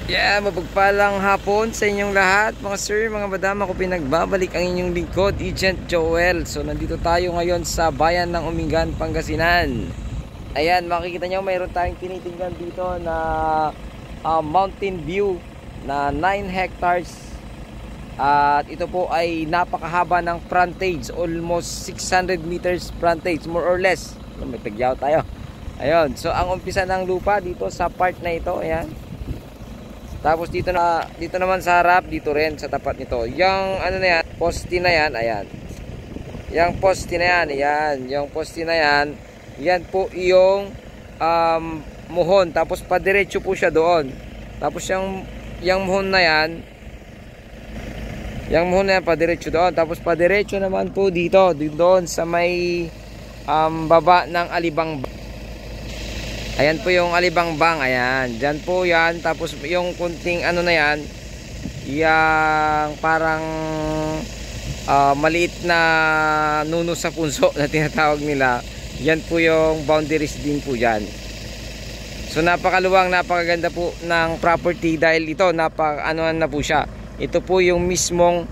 Yeah, mapagpalang hapon sa inyong lahat mga sir, mga madam. Ako pinagbabalik ang inyong lingkod, Agent Joel. So nandito tayo ngayon sa bayan ng Umingan, Pangasinan. Ayan, makikita nyo mayroon tayong tinitingnan dito na mountain view na 9 hectares. At ito po ay napakahaba ng frontage, almost 600 meters frontage, more or less. May tagyaw tayo. Ayun, so ang umpisa ng lupa dito sa part na ito, ayan. Tapos dito naman sa harap, dito rin sa tapat nito. Yung ano na yan, poste na yan, ayan. Yung poste na yan, ayan. Yung poste na yan, yan po yung muhon. Tapos padiretso po siya doon. Tapos yung muhon na yan, padiretso doon. Tapos padiretso naman po dito, doon sa may baba ng Alibang. Ayan po yung Alibangbang, ayan. Diyan po yan. Tapos yung kunting ano na yan, yung parang maliit na nuno sa punso na tinatawag nila. Yan po yung boundaries din po dyan. So napakaluwang, napakaganda po ng property dahil ito napaka-anoan na po siya. Ito po yung mismong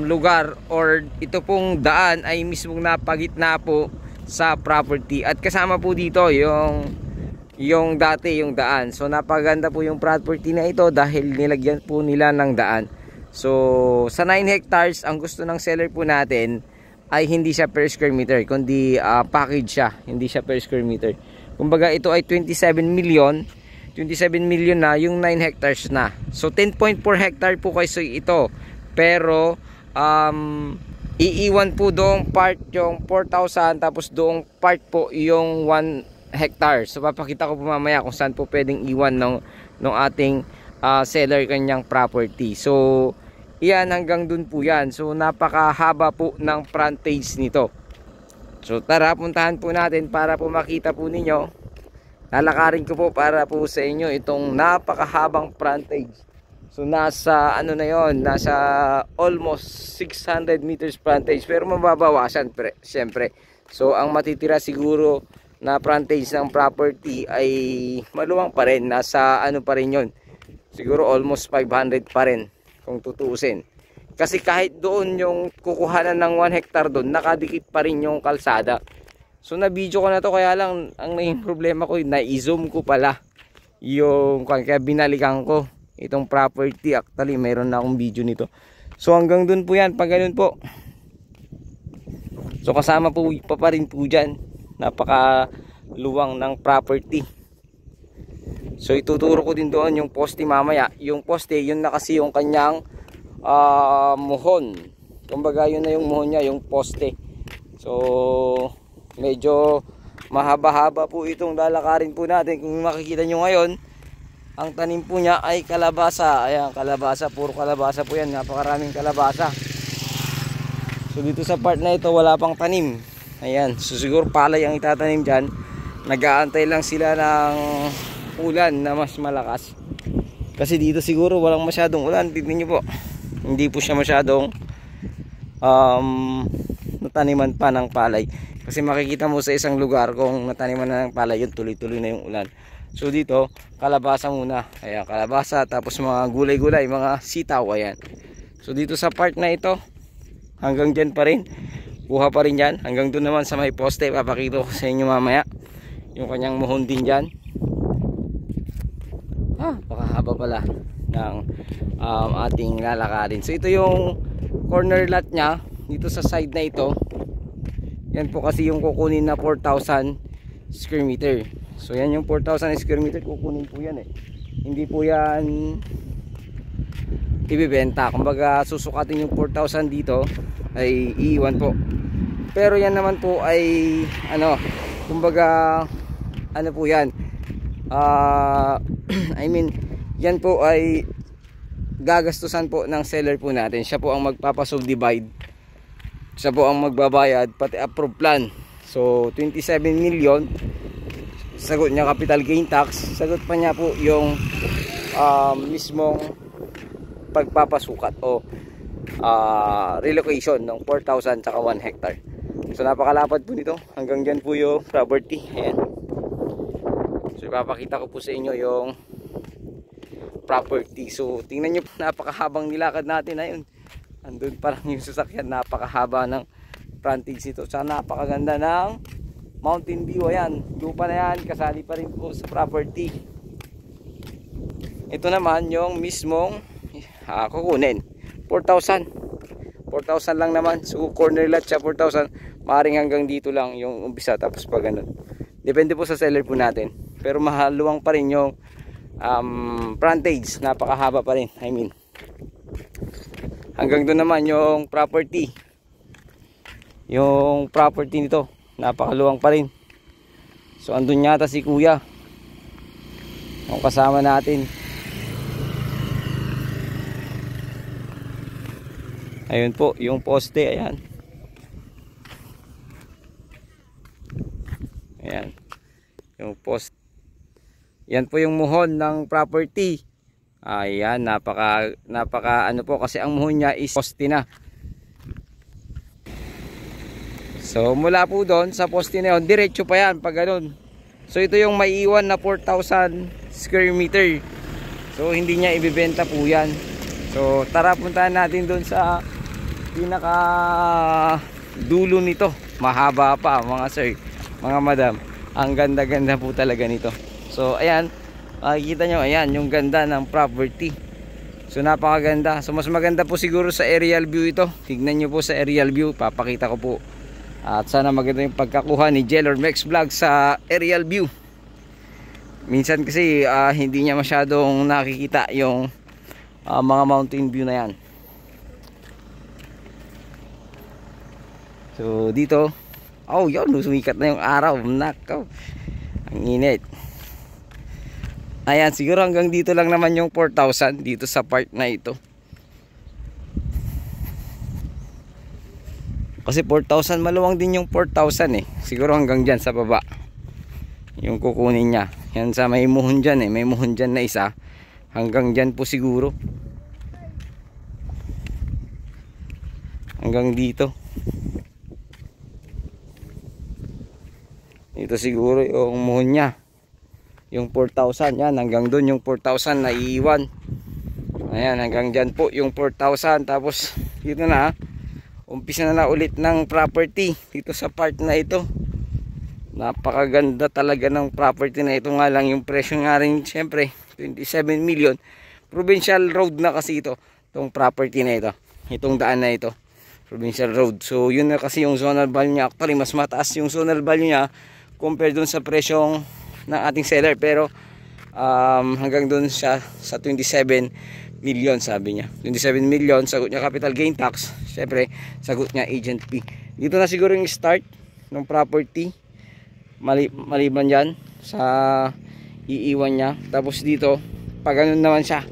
lugar or ito pong daan ay mismong napagitna po sa property, at kasama po dito yung dati yung daan. So napaganda po yung property na ito dahil nilagyan po nila ng daan. So sa 9 hectares ang gusto ng seller po natin ay hindi siya per square meter, kundi package siya, hindi siya per square meter. Kumbaga ito ay 27 million na yung 9 hectares na. So 10.4 hectare po kasi ito, pero iiwan po doong part yung 4,000, tapos doong part po yung 1 hectare. So papakita ko po mamaya kung saan po pwedeng iwan ng ating seller kanyang property. So iyan, hanggang dun po yan. So napakahaba po ng frontage nito. So tara, puntahan po natin para po makita po ninyo. Lalakarin ko po para po sa inyo itong napakahabang frontage. So nasa ano na yon, nasa almost 600 meters frontage, pero mababawasan syempre. So ang matitira siguro na frontage ng property ay maluwang pa rin, nasa ano pa rin yon, siguro almost 500 pa rin kung tutuusin. Kasi kahit doon yung kukuhanan ng 1 hectare doon, nakadikit pa rin yung kalsada. So na video ko na to, kaya lang ang naging problema ko, na-zoom ko pala yung, kaya binalikan ko itong property. Actually mayroon na akong video nito. So hanggang dun po yan, pag ganun po. So kasama po pa rin po dyan, napakaluwang ng property. So ituturo ko din doon yung poste mamaya. Yung poste, yun na kasi yung kanyang muhon. Kumbaga yun na yung muhon niya, yung poste. So medyo mahaba-haba po itong lalakarin po natin. Kung makikita nyo ngayon, ang tanim po niya ay kalabasa. Ayan, kalabasa, puro kalabasa po yan. Napakaraming kalabasa. So dito sa part na ito wala pang tanim. Ayan, so siguro palay ang itatanim dyan. Nag-aantay lang sila ng ulan na mas malakas. Kasi dito siguro walang masyadong ulan. Tignan nyo po, hindi po siya masyadong nataniman pa ng palay. Kasi makikita mo sa isang lugar kung nataniman na ng palay, yun tuloy-tuloy na yung ulan. So dito kalabasa muna, ayan, kalabasa, tapos mga gulay-gulay, mga sitaw, ayan. So dito sa part na ito, hanggang dyan pa rin, kuha pa rin dyan, hanggang doon naman sa may poste. Papakita ko sa inyo mamaya yung kanyang muhon din dyan. Pakahaba pala ng ating lalakarin. So ito yung corner lot nya dito sa side na ito. Yan po kasi yung kukunin na 4,000 square meter. So yan yung 4,000 square meter, kukunin po yan eh. Hindi po yan ibibenta. Kumbaga susukatin yung 4,000 dito ay iiwan po. Pero yan naman po ay ano, kumbaga ano po yan, I mean yan po ay gagastusan po ng seller po natin. Siya po ang magpapasubdivide, siya po ang magbabayad, pati approve plan. So 27 million sagot niya capital gain tax, sagot pa niya po yung mismong pagpapasukat o relocation ng 4,000 tsaka 1 hectare. So napakalapad po nito, hanggang dyan po yung property. Ayan. So ipapakita ko po sa inyo yung property. So tingnan nyo, napakahabang nilakad natin na yun. Andun parang yung sasakyan, napakahaba ng frontage nito. Sa napakaganda ng mountain view. Ayan, lupa na yan, kasali pa rin po sa property. Ito naman yung mismong kukunin, 4,000 lang naman. So corner lot siya, 4,000. Maaaring hanggang dito lang yung umpisa, tapos pa ganun. Depende po sa seller po natin. Pero mahaluwang pa rin yung frontage, napakahaba pa rin. I mean, hanggang doon naman yung property. Yung property nito, napakaluwang pa rin. So andun yata si kuya, yung kasama natin. Ayun po yung poste. Ayan, ayan yung poste. Yan po yung muhon ng property. Ayan, napaka ano po, kasi ang muhon niya is poste na. So mula po doon sa poste na yun, diretso pa yan pag ganun. So ito yung maiiwan na 4,000 square meter. So hindi niya ibibenta po yan. So tara, puntahan natin doon sa pinaka dulo nito. Mahaba pa mga sir, mga madam. Ang ganda-ganda po talaga nito. So ayan, makikita nyo, ayan yung ganda ng property. So napakaganda. So mas maganda po siguro sa aerial view ito. Tignan nyo po sa aerial view, papakita ko po. At sana maganda yung pagkakuha ni Jelor Mex Vlog sa aerial view. Minsan kasi hindi niya masyadong nakikita yung mga mountain view na yan. So dito, oh yun, sumikat na yung araw. Nakaw, ang init. Ayan, siguro hanggang dito lang naman yung 4,000 dito sa part na ito. Kasi 4,000, maluwang din yung 4,000 eh. Siguro hanggang dyan sa baba yung kukunin niya. Yan sa may muhon dyan eh. May muhon dyan na isa. Hanggang dyan po siguro. Hanggang dito. Ito siguro yung muhon niya. Yung 4,000 yan. Hanggang dun yung 4,000 na iiwan. Ayan, hanggang dyan po yung 4,000. Tapos dito na, umpisa na ulit ng property dito sa part na ito. Napakaganda talaga ng property na ito. Nga lang yung presyo nga rin, syempre 27 million. Provincial road na kasi ito, itong property na ito, itong daan na ito, provincial road. So yun na kasi yung zonal value niya. Actually mas mataas yung zonal value niya compared dun sa presyong ng ating seller. Pero hanggang dun siya sa 27 million sabi niya. 27 million, sagot niya capital gain tax. Syempre, sagot niya agent fee. Dito na siguro yung start ng property. Maliban dyan sa iiwan niya. Tapos dito, pag ganun naman siya.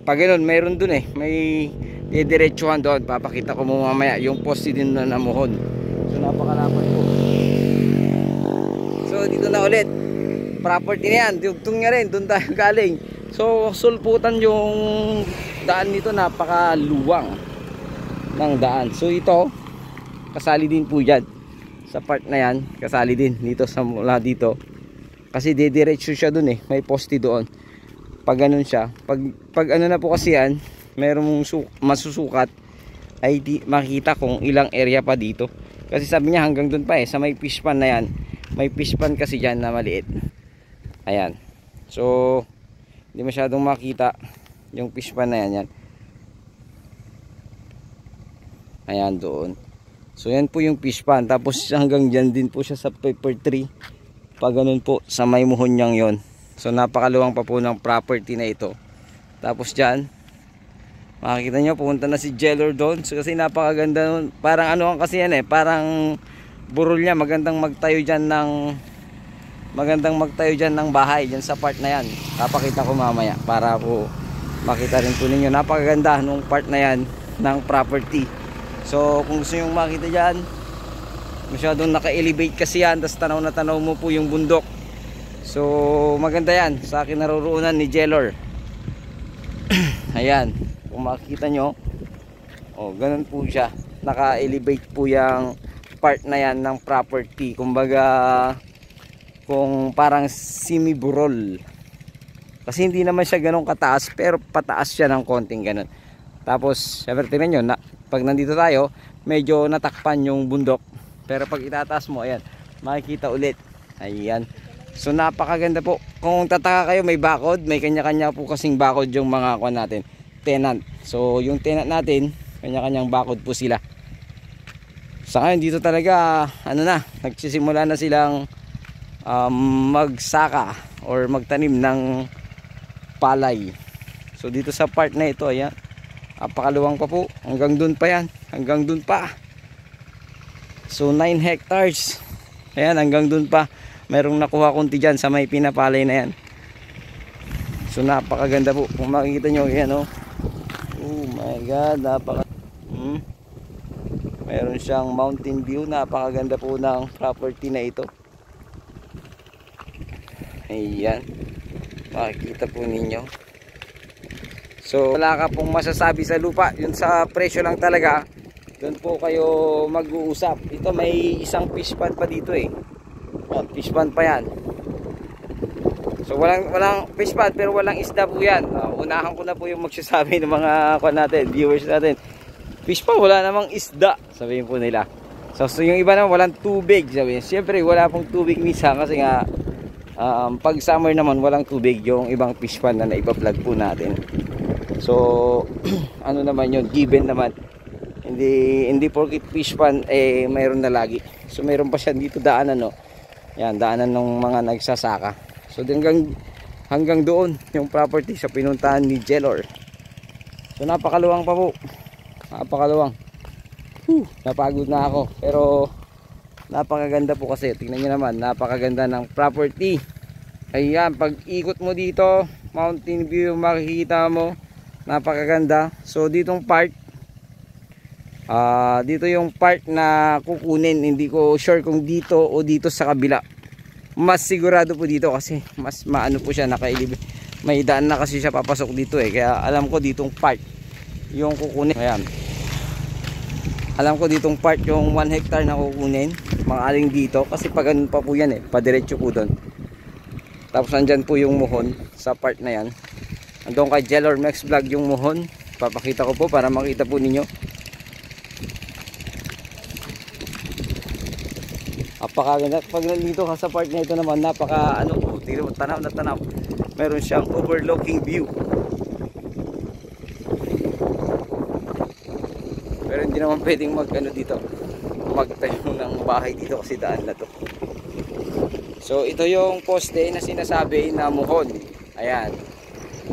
Pag ganun, mayroon dun eh. May diretsuhan doon. Papakita ko mo mamaya yung poste din na namuhon. So, napakalapad po. So, dito na ulit. Property na yan. Dugtong niya rin. Doon tayo galing. So sulputan yung daan nito, napakaluwang ng daan. So ito, kasali din po dyan. Sa part na yan, kasali din dito sa mula dito. Kasi didiretso siya dun eh. May poste doon. Pag ganun siya. Pag ano na po kasi yan, merong masusukat, ay makita kung ilang area pa dito. Kasi sabi niya hanggang dun pa eh. Sa may fish pan na yan. May fish pan kasi dyan na maliit. Ayan. So hindi masyadong makita yung fish pan na yan. Ayan doon. So yan po yung fish pan. Tapos hanggang dyan din po siya sa paper tree. Pag ganun po sa may muhon niyang yon. So napakaluwang pa po ng property na ito. Tapos dyan, makikita nyo, pupunta na si Jelor doon. So kasi napakaganda nun. Parang ano kasi yan eh. Parang burol niya. Magandang magtayo dyan ng bahay dyan sa part na yan. Papakita ko mamaya para po makita rin po ninyo. Napakaganda nung part na yan ng property. So kung gusto nyo makita dyan, masyadong naka-elevate kasi yan. Tapos tanaw na tanaw mo po yung bundok. So maganda yan sa akin naruroonan ni Jelor. Ayan, kung makikita nyo, oh, ganun po siya. Naka-elevate po yung part na yan ng property. Kumbaga kung parang semi-burol. Kasi hindi naman siya ganun kataas, pero pataas siya ng konting ganun. Tapos syempre tingnan nyo na, pag nandito tayo medyo natakpan yung bundok, pero pag itataas mo, ayan, makikita ulit. Ayan, so napakaganda po. Kung tataka kayo, may bakod, may kanya-kanya po kasing bakod yung mga kuwan natin, tenant. So yung tenant natin, kanya-kanyang bakod po sila. Sa ngayon dito talaga ano na, nagsisimula na silang magsaka or magtanim ng palay. So dito sa part na ito, ayan, napakaluwang pa po, hanggang dun pa yan, hanggang dun pa. So 9 hectares, ayan, hanggang dun pa. Merong nakuha konti dyan sa may pinapalay na yan. So napakaganda po, kung makikita nyo, ayan, oh. Oh my god, meron siyang mountain view. Napakaganda po ng property na ito. Ayan, makikita po ninyo. So wala ka pong masasabi sa lupa, yun sa presyo lang talaga, doon po kayo mag-uusap. Ito may isang fish pond pa dito eh. Fish pond pa yan. So walang fish pond pero walang isda po yan. Unahan ko na po yung magsasabi ng mga natin, viewers natin. Fish pond, wala namang isda, sabihin po nila. So yung iba naman walang tubig, sabihin. Siyempre wala pong tubig minsan kasi nga pag summer naman walang tubig yung ibang fish pond na iba-vlog po natin. So ano naman yun, given naman. Hindi porket fish pond eh mayroon na lagi. So mayroon pa siya dito daanan, no. Yan, daanan ng mga nagsasaka. So hanggang doon yung property sa pinuntahan ni Jelor. So napakaluwang pa po. Napakaluwang. Napagod na ako, pero napakaganda po kasi. Tingnan niyo naman, napakaganda ng property. Ayan, pag ikot mo dito, mountain view makikita mo. Napakaganda. So ditong part, dito yung part na kukunin. Hindi ko sure kung dito o dito sa kabila. Mas sigurado po dito kasi mas maano po siya, nakailib. May daan na kasi siya papasok dito eh. Kaya alam ko ditong part yung kukunin. Ayan, alam ko ditong part yung 1 hectare na kukunin. Mga aling dito kasi pag ganun pa po yan eh, padiretso po doon. Tapos nandyan po yung muhon sa part na yan. Andun kay Jelor Max Vlog yung muhon. Papakita ko po para makita po ninyo. Napakaganda. Pag nandito ka sa part na ito naman, napaka ano po, tanaw na tanaw. Meron siyang overlooking view. Pero hindi naman pwedeng dito, magtayo ng bahay dito kasi daan na to. So ito yung poste na sinasabi na muhon. Ayan.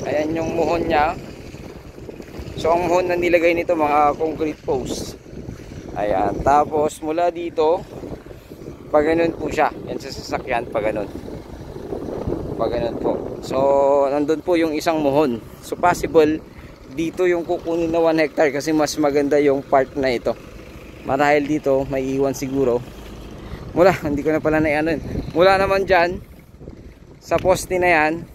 Ayan yung muhon niya. So ang muhon na nilagay nito mga concrete posts. Ayan. Tapos mula dito, pag ganun po siya. Yan sa sasakyan, pag ganun. Pag ganun po. So nandun po yung isang muhon. So possible dito yung kukunin na 1 hectare kasi mas maganda yung part na ito. Marahil dito may iwan siguro. Mula, hindi ko na pala na-ano. Mula naman dyan sa poste na yan,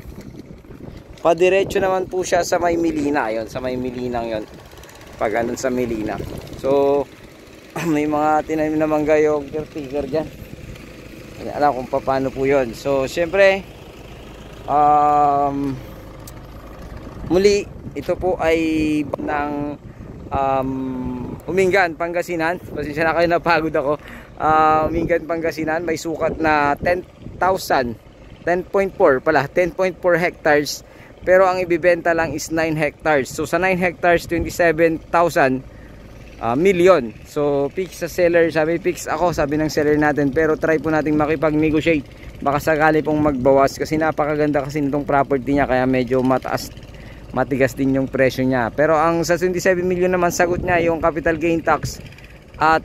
padiretso naman po siya sa may Milina. Ayun, sa may Milinang yon. Pag ganun sa Milina. So may mga tinanim na mangga yung caretaker dyan. Hindi alam kung paano po yun. So syempre muli, ito po ay ng Humingan, Pangasinan. Pasensya na kayo, napagod ako. Humingan, Pangasinan. May sukat na 10,000. 10.4 pala. 10.4 hectares. Pero ang ibibenta lang is 9 hectares. So sa 9 hectares, 27,000 million. So fix sa seller. Sabi fix ako, sabi ng seller natin. Pero try po natin makipag-negotiate. Baka sakali pong magbawas. Kasi napakaganda kasi nitong property niya. Kaya medyo matigas din yung presyo niya. Pero ang sa 27 million naman, sagot niya yung capital gain tax at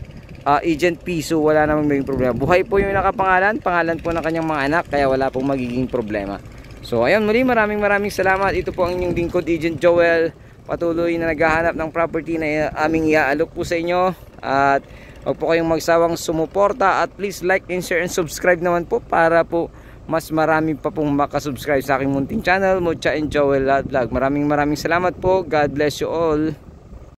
agent fee. So wala namang magiging problema. Buhay po yung nakapangalan, pangalan po ng kanyang mga anak, kaya wala pong magiging problema. So ayun, muli maraming salamat. Ito po ang inyong lingkod, Agent Joel, patuloy na naghahanap ng property na aming iaalok po sa inyo. At huwag po kayong magsawang sumuporta, at please like and share and subscribe naman po para po mas marami pa pong makasubscribe sa aking munting channel, Mucha and Joel Vlog. Maraming salamat po. God bless you all.